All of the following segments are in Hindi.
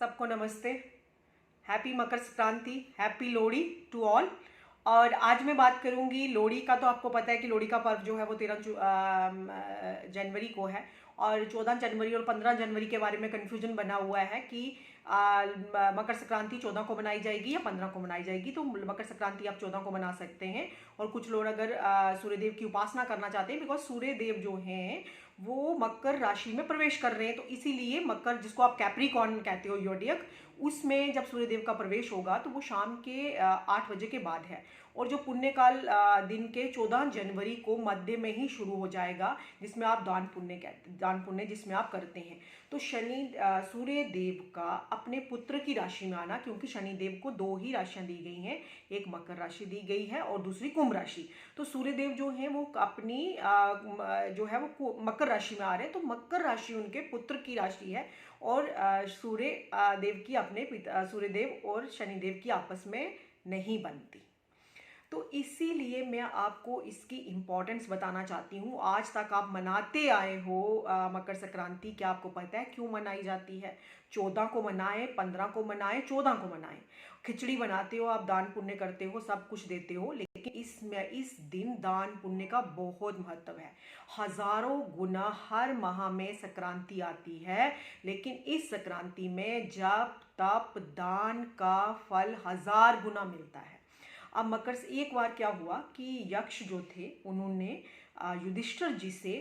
सबको नमस्ते। Happy Makar Sankranti, happy Lohri to all. और आज मैं बात करूंगी लोहड़ी का। तो आपको पता है कि लोहड़ी का पर्व जो है वो 13 जनवरी को है। और 14 जनवरी और 15 जनवरी के बारे में कन्फ्यूजन बना हुआ है कि मकर संक्रांति 14 को मनाई जाएगी या 15 को मनाई जाएगी। तो मकर संक्रांति आप 14 को मना सकते हैं। और कुछ लोग अगर सूर्यदेव की उपासना करना चाहते हैं, बिकॉज सूर्यदेव जो हैं वो मकर राशि में प्रवेश कर रहे हैं, तो इसीलिए मकर, जिसको आप कैप्रिकॉर्न कहते हो योडियक, उसमें जब सूर्यदेव का प्रवेश होगा तो वो शाम के 8 बजे के बाद है। और जो पुण्यकाल दिन के 14 जनवरी को मध्य में ही शुरू हो जाएगा, जिसमें आप दान पुण्य जिसमें आप करते हैं। तो सूर्य देव का अपने पुत्र की राशि में आना, क्योंकि शनि देव को दो ही राशियां दी गई हैं, एक मकर राशि दी गई है और दूसरी कुंभ राशि। तो सूर्य देव जो है वो अपनी जो है वो मकर राशि में आ रहे हैं, तो मकर राशि उनके पुत्र की राशि है। और सूर्य देव की अपने पिता, सूर्य देव और शनिदेव की आपस में नहीं बनती। तो इसीलिए मैं आपको इसकी इम्पोर्टेंस बताना चाहती हूँ। आज तक आप मनाते आए हो मकर संक्रांति, क्या आपको पता है क्यों मनाई जाती है? 14 को मनाएं, 15 को मनाएं, 14 को मनाएं। खिचड़ी बनाते हो, आप दान पुण्य करते हो, सब कुछ देते हो, लेकिन इस दिन दान पुण्य का बहुत महत्व है। हजारों गुना हर माह में संक्रांति आती है, लेकिन इस संक्रांति में जप तप दान का फल 1000 गुना मिलता है। अब मकर से एक बार क्या हुआ कि यक्ष जो थे उन्होंने युधिष्ठिर जी से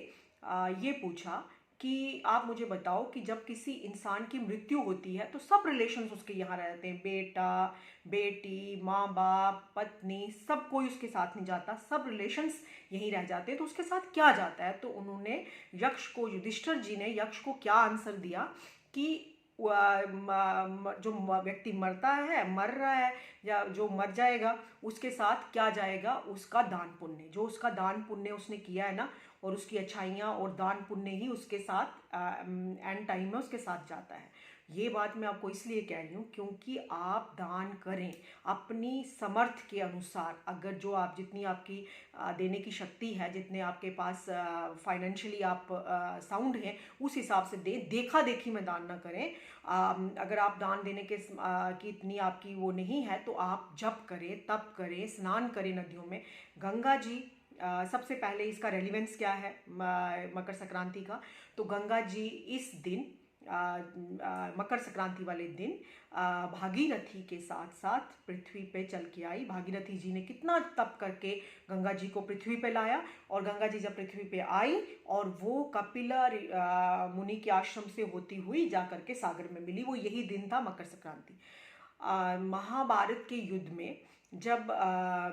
ये पूछा कि आप मुझे बताओ कि जब किसी इंसान की मृत्यु होती है तो सब रिलेशंस उसके यहाँ रहते हैं, बेटा बेटी, माँ बाप, पत्नी, सब कोई उसके साथ नहीं जाता, सब रिलेशंस यहीं रह जाते हैं। तो उसके साथ क्या जाता है? तो उन्होंने युधिष्ठिर जी ने यक्ष को क्या आंसर दिया कि जो व्यक्ति मर रहा है या जो मर जाएगा, उसके साथ क्या जाएगा? उसका दान पुण्य, जो उसका दान पुण्य उसने किया है ना, और उसकी अच्छाइयाँ और दान पुण्य ही उसके साथ एंड टाइम में उसके साथ जाता है। ये बात मैं आपको इसलिए कह रही हूँ क्योंकि आप दान करें अपनी समर्थ के अनुसार। अगर जो आप जितनी आपकी देने की शक्ति है, जितने आपके पास फाइनेंशियली आप साउंड हैं, उस हिसाब से दें। देखा देखी में दान ना करें। अगर आप दान देने के की इतनी आपकी वो नहीं है, तो आप जप करें, तप करें, स्नान करें नदियों में। गंगा जी सबसे पहले इसका रेलिवेंस क्या है मकर संक्रांति का? तो गंगा जी इस दिन मकर संक्रांति वाले दिन भागीरथी के साथ साथ पृथ्वी पे चल के आई। भागीरथी जी ने कितना तप करके गंगा जी को पृथ्वी पे लाया, और गंगा जी जब पृथ्वी पे आई और वो कपिला मुनि के आश्रम से होती हुई जा करके सागर में मिली, वो यही दिन था मकर संक्रांति। महाभारत के युद्ध में जब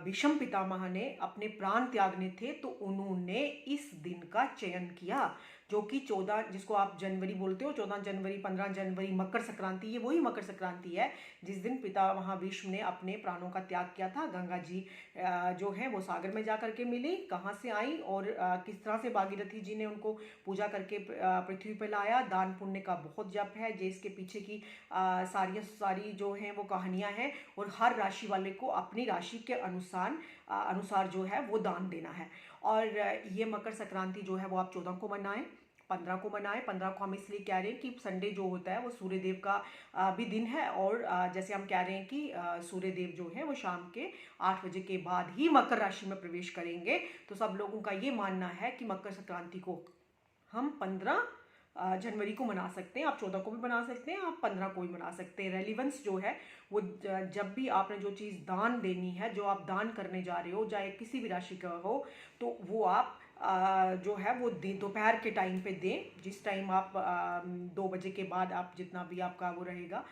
भीष्म पितामह ने अपने प्राण त्यागने थे, तो उन्होंने इस दिन का चयन किया, जो कि 14, जिसको आप जनवरी बोलते हो, 14 जनवरी, 15 जनवरी मकर संक्रांति, ये वही मकर संक्रांति है जिस दिन पितामह भीष्म ने अपने प्राणों का त्याग किया था। गंगा जी जो है वो सागर में जा करके मिली, कहाँ से आई और किस तरह से भागीरथी जी ने उनको पूजा करके पृथ्वी पर लाया। दान पुण्य का बहुत जप है, जिसके पीछे की सारी जो हैं वो कहानियाँ हैं, और हर राशि वाले को अपनी राशि के अनुसार जो है वो दान देना है। और ये मकर संक्रांति जो है वो आप 14 को मनाएं, 15 को मनाएं। 15 को हम इसलिए कह रहे हैं कि संडे जो होता है वो सूर्यदेव का भी दिन है, और जैसे हम कह रहे हैं कि सूर्यदेव जो है वो शाम के 8 बजे के बाद ही मकर राशि में प्रवेश करेंगे। तो सब लोगों का ये मानना है कि मकर संक्रांति को हम 15 जनवरी को मना सकते हैं। आप 14 को भी मना सकते हैं, आप 15 को भी मना सकते हैं। रेलिवेंस जो है वो जब भी आपने जो चीज़ दान देनी है, जो आप दान करने जा रहे हो, चाहे किसी भी राशि का हो, तो वो आप जो है वो दोपहर के टाइम पे दें। जिस टाइम आप 2 बजे के बाद आप जितना भी आपका वो रहेगा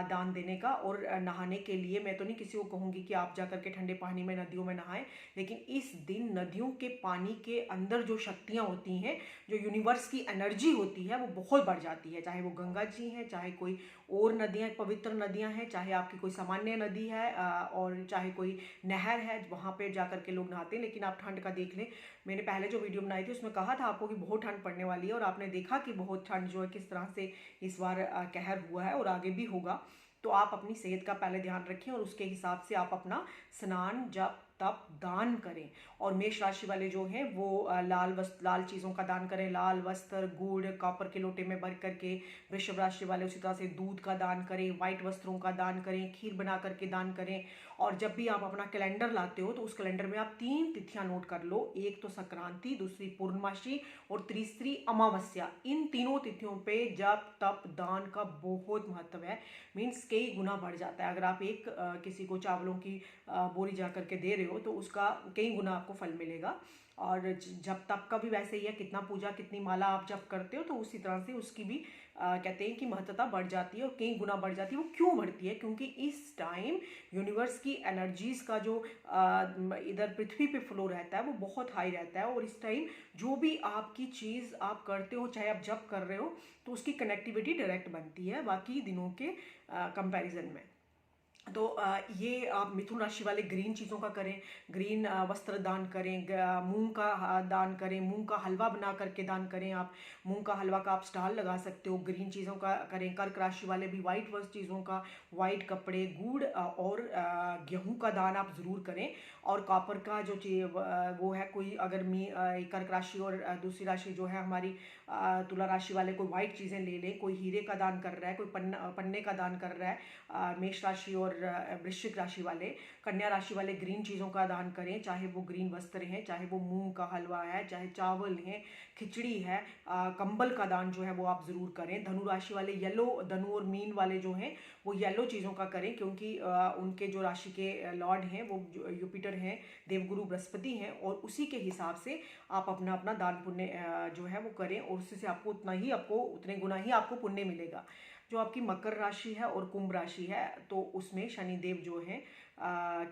दान देने का। और नहाने के लिए मैं तो नहीं किसी को कहूँगी कि आप जा करके ठंडे पानी में नदियों में नहाएं, लेकिन इस दिन नदियों के पानी के अंदर जो शक्तियाँ होती हैं, जो यूनिवर्स की एनर्जी होती है, वो बहुत बढ़ जाती है। चाहे वो गंगा जी हैं, चाहे कोई और नदियाँ, पवित्र नदियाँ हैं, चाहे आपकी कोई सामान्य नदी है और चाहे कोई नहर है, वहाँ पे जा करके लोग नहाते हैं। लेकिन आप ठंड का देख लें। मैंने पहले जो वीडियो बनाई थी उसमें कहा था आपको कि बहुत ठंड पड़ने वाली है, और आपने देखा कि बहुत ठंड जो है किस तरह से इस बार कहर हुआ है और आगे भी होगा। तो आप अपनी सेहत का पहले ध्यान रखें और उसके हिसाब से आप अपना स्नान, जप, तप दान करें। और मेष राशि वाले जो हैं वो लाल चीज़ों का दान करें, लाल वस्त्र, गुड़ कॉपर के लोटे में भर करके। वृषभ राशि वाले उसी तरह से दूध का दान करें, व्हाइट वस्त्रों का दान करें, खीर बना करके दान करें। और जब भी आप अपना कैलेंडर लाते हो तो उस कैलेंडर में आप 3 तिथियां नोट कर लो, एक तो संक्रांति, दूसरी पूर्णमासी और तीसरी अमावस्या। इन तीनों तिथियों पे जप तप दान का बहुत महत्व है, मीन्स कई गुना बढ़ जाता है। अगर आप एक किसी को चावलों की बोरी जा करके दे रहे हो तो उसका कई गुना आपको फल मिलेगा। और जब तप का भी वैसे ही है, कितना पूजा कितनी माला आप जप करते हो तो उसी तरह से उसकी भी कहते हैं कि महत्वता बढ़ जाती है और कई गुना बढ़ जाती है। वो क्यों बढ़ती है? क्योंकि इस टाइम यूनिवर्स की एनर्जीज का जो इधर पृथ्वी पे फ्लो रहता है वो बहुत हाई रहता है। और इस टाइम जो भी आपकी चीज़ आप करते हो, चाहे आप जप कर रहे हो, तो उसकी कनेक्टिविटी डायरेक्ट बनती है बाकी दिनों के कंपैरिजन में। तो ये आप मिथुन राशि वाले ग्रीन चीज़ों का करें, ग्रीन वस्त्र दान करें, मूंग का दान करें, मूंग का हलवा बना करके दान करें। आप मूंग का हलवा का आप स्टॉल लगा सकते हो, ग्रीन चीज़ों का करें। कर्क राशि वाले भी वाइट वस्त्र चीज़ों का, वाइट कपड़े, गुड़ और गेहूं का दान आप ज़रूर करें। और कॉपर का जो वो है, कोई अगर कर्क राशि और दूसरी राशि जो है हमारी तुला राशि वाले कोई वाइट चीज़ें ले लें, कोई हीरे का दान कर रहा है, कोई पन्ने का दान कर रहा है मेष राशि और वृश्चिक राशि वाले। कन्या राशि वाले ग्रीन चीज़ों का दान करें, चाहे वो ग्रीन वस्त्र हैं, चाहे वो मूंग का हलवा है, चाहे चावल है, खिचड़ी है, कंबल का दान जो है वो आप ज़रूर करें। धनु राशि वाले येलो, धनु और मीन वाले जो हैं वो येलो चीज़ों का करें, क्योंकि उनके जो राशि के लॉर्ड हैं वो यूपिटर हैं, देवगुरु बृहस्पति हैं। और उसी के हिसाब से आप अपना अपना दान पुण्य जो है वो करें, और उससे आपको उतने गुना ही आपको पुण्य मिलेगा। जो आपकी मकर राशि है और कुंभ राशि है, तो उसमें शनिदेव जो है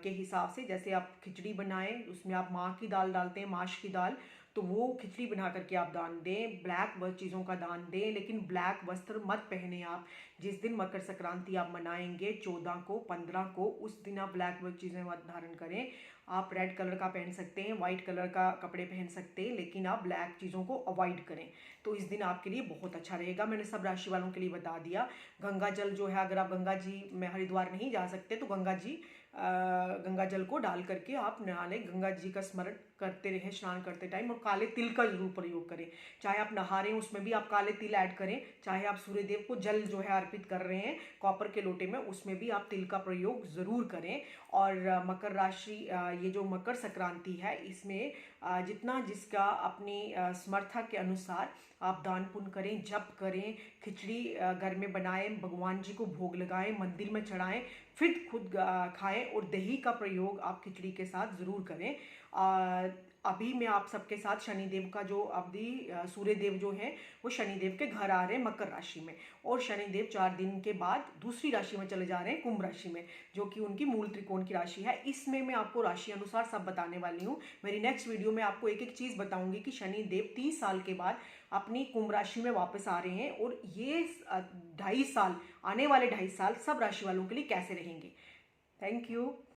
के हिसाब से, जैसे आप खिचड़ी बनाएं उसमें आप माह की दाल डालते हैं, माश की दाल, तो वो खिचड़ी बना करके आप दान दें। ब्लैक चीज़ों का दान दें, लेकिन ब्लैक वस्त्र मत पहने आप। जिस दिन मकर संक्रांति आप मनाएंगे 14 को 15 को, उस दिन आप ब्लैक चीज़ें मत धारण करें। आप रेड कलर का पहन सकते हैं, वाइट कलर का कपड़े पहन सकते हैं, लेकिन आप ब्लैक चीज़ों को अवॉइड करें। तो इस दिन आपके लिए बहुत अच्छा रहेगा। मैंने सब राशि वालों के लिए बता दिया। गंगा जल जो है, अगर आप गंगा जी में हरिद्वार नहीं जा सकते तो गंगा जल को डाल करके आप नहा लें, गंगा जी का स्मरण करते रहें स्नान करते टाइम। और काले तिल का जरूर प्रयोग करें, चाहे आप नहा रहे हैं उसमें भी आप काले तिल ऐड करें, चाहे आप सूर्य देव को जल जो है अर्पित कर रहे हैं कॉपर के लोटे में, उसमें भी आप तिल का प्रयोग जरूर करें। और मकर राशि, ये जो मकर संक्रांति है, इसमें जितना जिसका अपनी समर्था के अनुसार आप दान पुण्य करें, जप करें, खिचड़ी घर में बनाएं, भगवान जी को भोग लगाएं, मंदिर में चढ़ाएं, फिर खुद खाएं। और दही का प्रयोग आप खिचड़ी के साथ ज़रूर करें। अभी मैं आप सबके साथ शनिदेव का जो अवधि, सूर्य देव जो हैं वो शनिदेव के घर आ रहे हैं मकर राशि में, और शनिदेव 4 दिन के बाद दूसरी राशि में चले जा रहे हैं, कुंभ राशि में, जो कि उनकी मूल त्रिकोण की राशि है। इसमें मैं आपको राशि अनुसार सब बताने वाली हूँ। मेरी नेक्स्ट वीडियो में आपको एक एक चीज़ बताऊंगी कि शनिदेव 30 साल के बाद अपनी कुंभ राशि में वापस आ रहे हैं, और ये 2.5 साल, आने वाले 2.5 साल सब राशि वालों के लिए कैसे रहेंगे। Thank you.